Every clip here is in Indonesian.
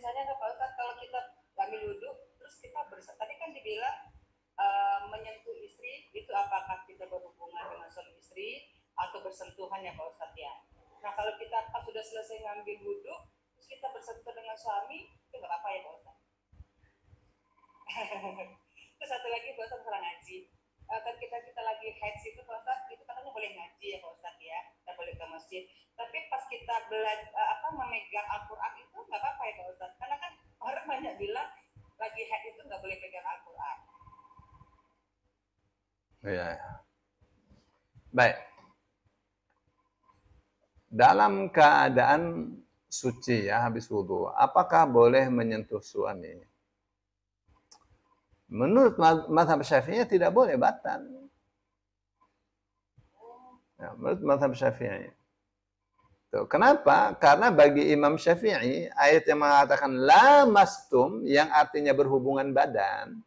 misalnya Pak Ustadz, kalau kita lagi duduk terus kita tadi kan dibilang menyentuh istri itu apakah kita berhubungan dengan suami istri atau bersentuhan ya Pak Ustadz ya. Nah kalau kita pas sudah selesai ngambil wudhu terus kita bersentuh dengan suami itu nggak apa-apa ya Pak Ustadz. Terus satu lagi Pak Ustadz masalah ngaji. Kan kita lagi haid itu Pak Ustadz, itu katanya boleh ngaji ya Pak Ustadz ya, kita boleh ke masjid. Tapi pas kita memegang Al-Quran itu nggak apa-apa ya Pak Ustadz, karena kan orang banyak bilang lagi haid itu nggak boleh pegang Al-Quran. Ya. Baik. Dalam keadaan suci ya habis wudhu, apakah boleh menyentuh suami? Menurut mazhab Syafi'i tidak boleh, batal. Ya, menurut mazhab Syafi'i. Tuh, kenapa? Karena bagi Imam Syafi'i ayat yang mengatakan lamastum yang artinya berhubungan badan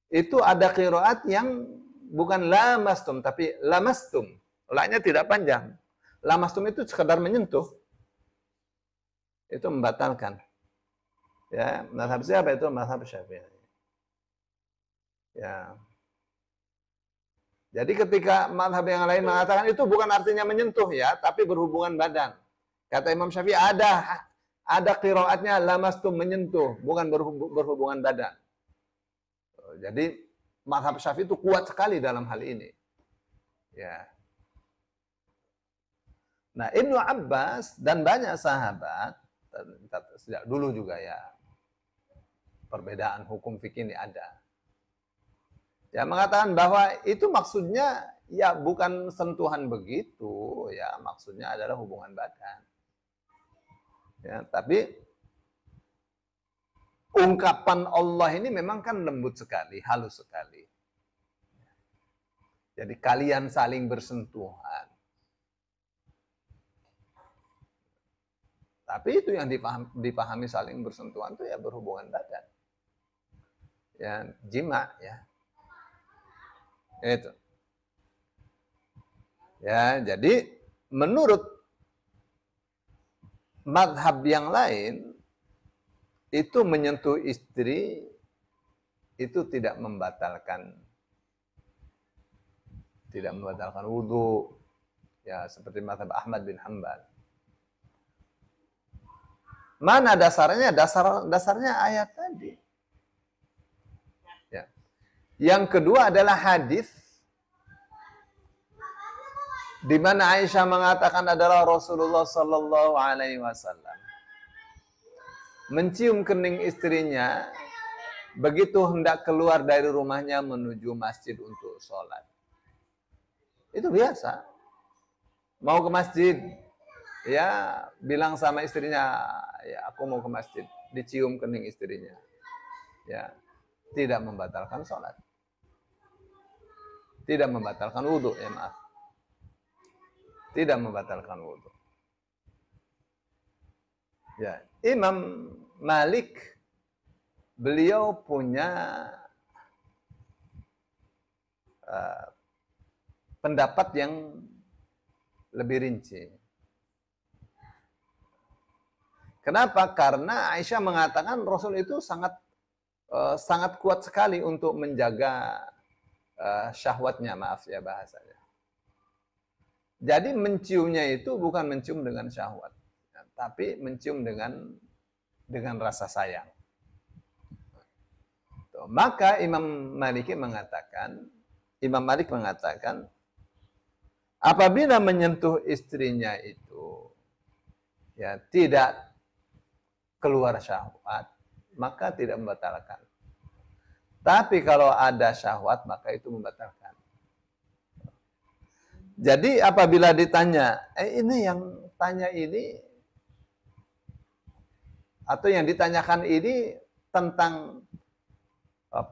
itu ada qiraat yang bukan lamastum tapi lamastum. La-nya tidak panjang. Lamastum itu sekedar menyentuh. Itu membatalkan. Ya, mazhab siapa itu? Mazhab Syafi'i. Ya. Jadi ketika mazhab yang lain mengatakan itu bukan artinya menyentuh ya, tapi berhubungan badan. Kata Imam Syafi'i ada qiraatnya lamastum menyentuh, bukan berhubungan badan. Jadi mazhab Syafi'i itu kuat sekali dalam hal ini. Ya. Nah, Ibnu Abbas dan banyak sahabat sejak dulu juga ya perbedaan hukum fikih ini ada. Ya, mengatakan bahwa itu maksudnya ya bukan sentuhan begitu, ya maksudnya adalah hubungan badan. Ya, tapi ungkapan Allah ini memang kan lembut sekali, halus sekali. Jadi kalian saling bersentuhan. Tapi itu yang dipahami saling bersentuhan itu ya berhubungan badan. Ya, jima ya. Itu. Ya, jadi menurut mazhab yang lain itu menyentuh istri itu tidak membatalkan wudu. Ya, seperti mazhab Ahmad bin Hanbal. Mana dasarnya? Dasarnya ayat tadi. Ya. Yang kedua adalah hadis di mana Aisyah mengatakan adalah Rasulullah Sallallahu Alaihi Wasallam mencium kening istrinya begitu hendak keluar dari rumahnya menuju masjid untuk sholat. Itu biasa. Mau ke masjid, ya bilang sama istrinya, ya aku mau ke masjid, dicium kening istrinya, ya tidak membatalkan sholat, tidak membatalkan wudhu, ya maaf, tidak membatalkan wudhu. Ya, Imam Malik beliau punya pendapat yang lebih rinci. Kenapa? Karena Aisyah mengatakan Rasul itu sangat kuat sekali untuk menjaga syahwatnya, maaf ya bahasanya. Jadi menciumnya itu bukan mencium dengan syahwat, tapi mencium dengan rasa sayang. Maka Imam Malik mengatakan, apabila menyentuh istrinya itu ya tidak keluar syahwat, maka tidak membatalkan. Tapi kalau ada syahwat, maka itu membatalkan. Jadi apabila ditanya, ini yang tanya ini atau yang ditanyakan ini tentang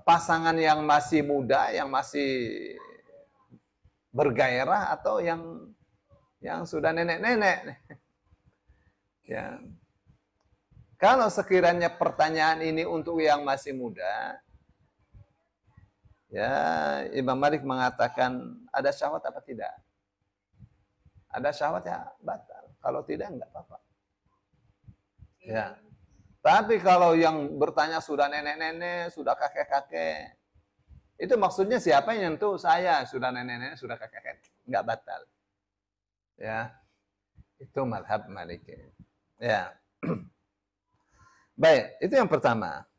pasangan yang masih muda, yang masih bergairah atau yang sudah nenek-nenek. Ya. Kalau sekiranya pertanyaan ini untuk yang masih muda, ya Imam Malik mengatakan ada syahwat apa tidak? Ada syahwat ya batal. Kalau tidak enggak apa-apa. Ya. Tapi kalau yang bertanya sudah nenek-nenek, sudah kakek-kakek, itu maksudnya siapa yang nyentuh? Saya, sudah nenek-nenek, sudah kakek-kakek. Enggak batal. Ya, itu mazhab Maliki. Ya. Baik, itu yang pertama.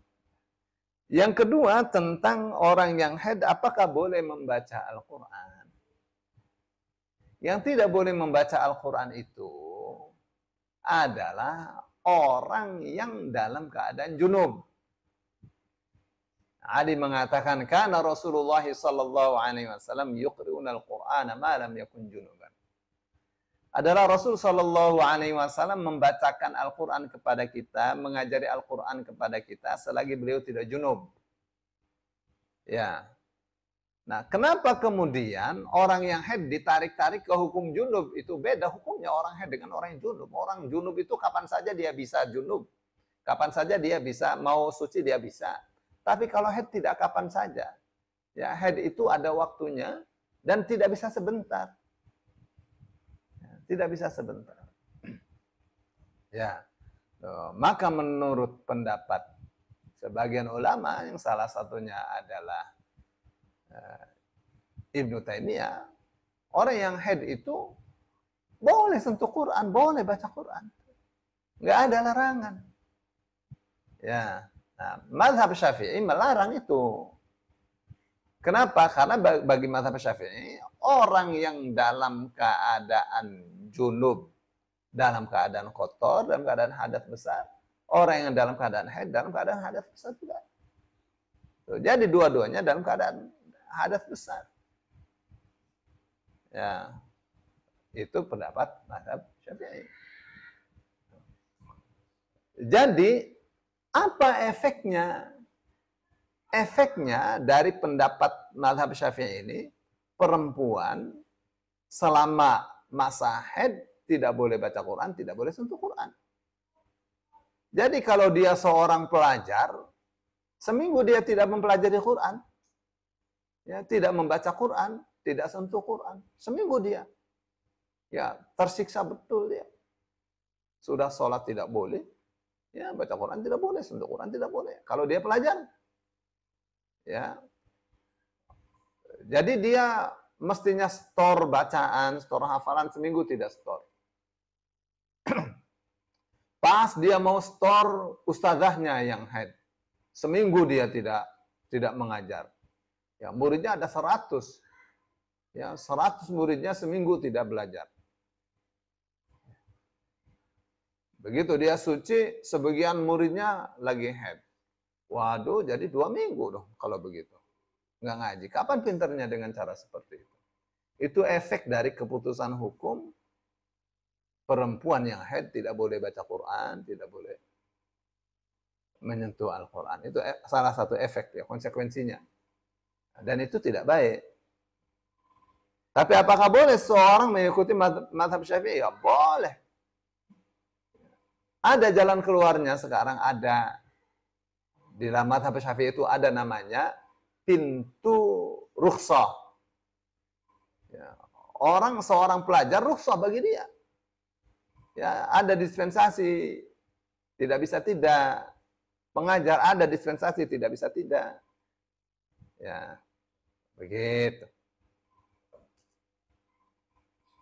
Yang kedua, tentang orang yang haid, apakah boleh membaca Al-Quran? Yang tidak boleh membaca Al-Quran itu adalah orang yang dalam keadaan junub. Ali mengatakan, karena Rasulullah sallallahu alaihi wasallam yuqri'una al-Qur'ana ma lam yakun junuban. Adalah Rasul sallallahu alaihi wasallam membacakan Al-Qur'an kepada kita, mengajari Al-Qur'an kepada kita selagi beliau tidak junub. Ya. Nah, kenapa kemudian orang yang haid ditarik-tarik ke hukum junub? Itu beda hukumnya orang haid dengan orang yang junub. Orang junub itu kapan saja dia bisa junub. Kapan saja dia bisa, mau suci dia bisa. Tapi kalau haid tidak kapan saja. Ya, haid itu ada waktunya dan tidak bisa sebentar. Ya, tidak bisa sebentar. Ya. Maka menurut pendapat sebagian ulama yang salah satunya adalah Ibnu Taimiyah, orang yang haid itu boleh sentuh Quran, boleh baca Quran. Nggak ada larangan. Ya. Nah, mazhab Syafi'i melarang itu. Kenapa? Karena bagi mazhab Syafi'i, orang yang dalam keadaan junub, dalam keadaan kotor, dalam keadaan hadas besar, orang yang dalam keadaan haid, dalam keadaan hadas besar juga. Jadi dua-duanya dalam keadaan hadas besar. Ya, itu pendapat mazhab Syafi'i. Jadi apa efeknya? Efeknya dari pendapat mazhab Syafi'i ini, perempuan selama masa haid tidak boleh baca Quran, tidak boleh sentuh Quran. Jadi kalau dia seorang pelajar, seminggu dia tidak mempelajari Quran, ya, tidak membaca Quran, tidak sentuh Quran, seminggu dia, ya tersiksa betul dia. Sudah sholat tidak boleh, ya baca Quran tidak boleh, sentuh Quran tidak boleh. Kalau dia pelajar, ya, jadi dia mestinya store bacaan, store hafalan, seminggu tidak store. Pas dia mau store ustazahnya yang haid, seminggu dia tidak mengajar. Ya, muridnya ada 100. Ya, 100 muridnya seminggu tidak belajar. Begitu dia suci, sebagian muridnya lagi haid. Waduh, jadi 2 minggu dong kalau begitu. Nggak ngaji. Kapan pinternya dengan cara seperti itu? Itu efek dari keputusan hukum perempuan yang haid tidak boleh baca Quran, tidak boleh menyentuh Al-Quran. Itu salah satu efek ya, konsekuensinya. Dan itu tidak baik. Tapi apakah boleh seorang mengikuti mazhab Syafi'i? Ya boleh. Ada jalan keluarnya sekarang, ada. Di dalam mazhab Syafi'i itu ada namanya pintu rukhsah. Ya. Seorang pelajar rukhsah bagi dia. Ya, ada dispensasi, tidak bisa tidak. Pengajar ada dispensasi, tidak bisa tidak. Ya, begitu.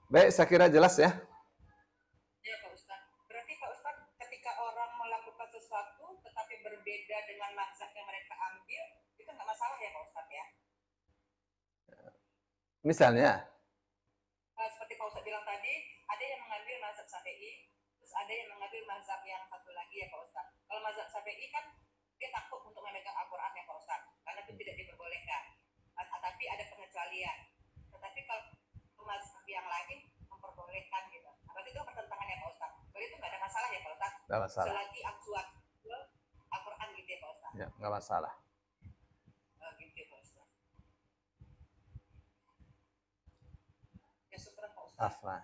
Baik, saya kira jelas ya. Ya Pak Ustadz. Berarti Pak Ustadz, ketika orang melakukan sesuatu tetapi berbeda dengan mazhab yang mereka ambil, itu nggak masalah ya Pak Ustadz ya? Misalnya, Seperti Pak Ustadz bilang tadi, ada yang mengambil mazhab Syafi'i, terus ada yang mengambil mazhab yang satu lagi ya Pak Ustadz. Kalau mazhab Syafi'i kan dia takut untuk memegang Al-Quran ya Pak Ustadz, karena itu tidak diperbolehkan. Tapi ada pengecualian. Tetapi kalau mazhab yang lain memperbolehkan gitu. Berarti itu pertentangan ya Pak Ustadz. Berarti itu nggak ada masalah ya Pak Ustadz. nggak masalah. Selagi aksuat Al-Quran gitu ya Pak Ustadz. Ya, nggak masalah. Gitu ya Pak Ustadz. Ya syukur Pak Ustadz. Afwan.